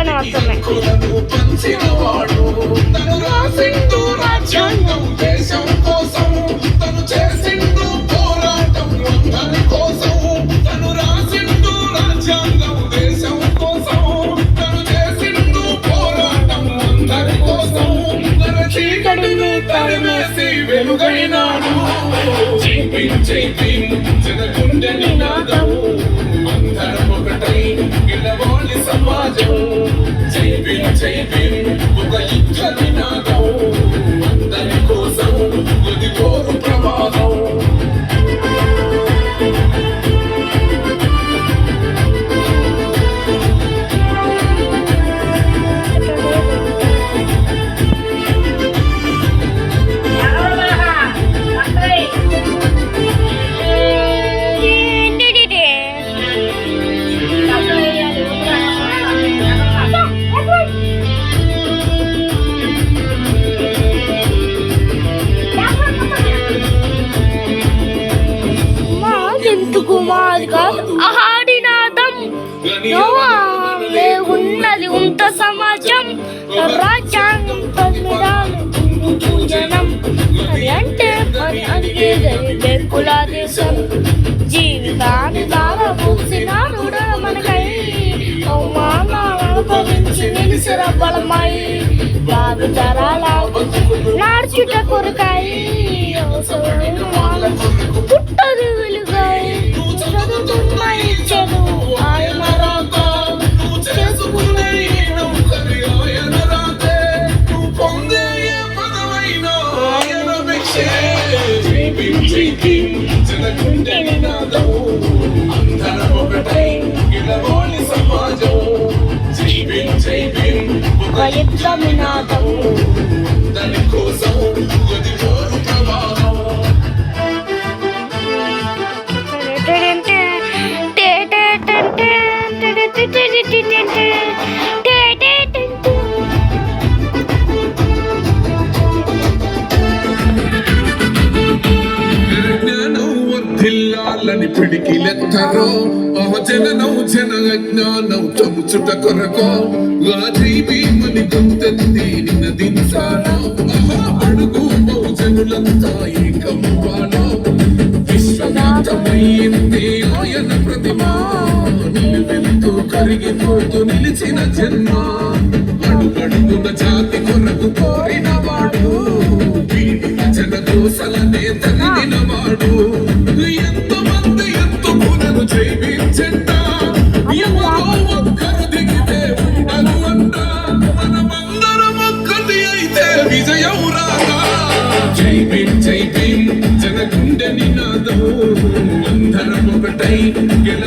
బాగానే వస్తున్నాయి. వెలుగైనాడు జనగుండె నినాదం అందరం ఒకటై గెలవాలి సమాజం. జై భీమ్ ఒక యుద్ధ నినాదం అందరి కోసం ఇది కోరు ప్రమాదం. ఉన్నది ఉంట సమాజం రాజ్యాంగం జనం అది అంటే పని అడిగే కులా దేశం జీవితాన్ని బాగా పూసినాడు మనకై అవమానాలనుభవించి నిలిసిన బలమై బాగు తరాల నాడ్చుట కొరకాయి పుట్టదు వెలుగాయి చదువుతున్న ఇచ్చదు ఆయన జనగుండె నినాదం అందరం ఒకటై గెలవాలి సమాజం. జై భీమ్ ఒక యుద్ధ నినాదం అందరి కోసం ఇది కోరు ప్రమాదం. జిల్లాలని పిడికిలెత్తరో జననం జన అజ్ఞానం చముచుట కొరకో భీమని గొంతెత్తి నిన్న దించాలో అడుగు బహుజనులంతా ఏకమువాలో విశ్వవ్యాప్తమైంది ఆయన ప్రతిమ నిలువెంతూ కరిగిపోతూ నిలిచిన జన్మ అడుగడుగున జాతి కొరకు కోరిన వాడు పీడిత జన దోసలనే తగిన వాడు ఎంతమంది ఎత్తుకులను జైవించంట ఎవరో ఒక్కరు దిగితే ఉండను అంట మనమందరం ఒక్కటి అయితే విజయం రాగా. జై భీమ్ జనగుండె నినాదం అందరం ఒకటై గెల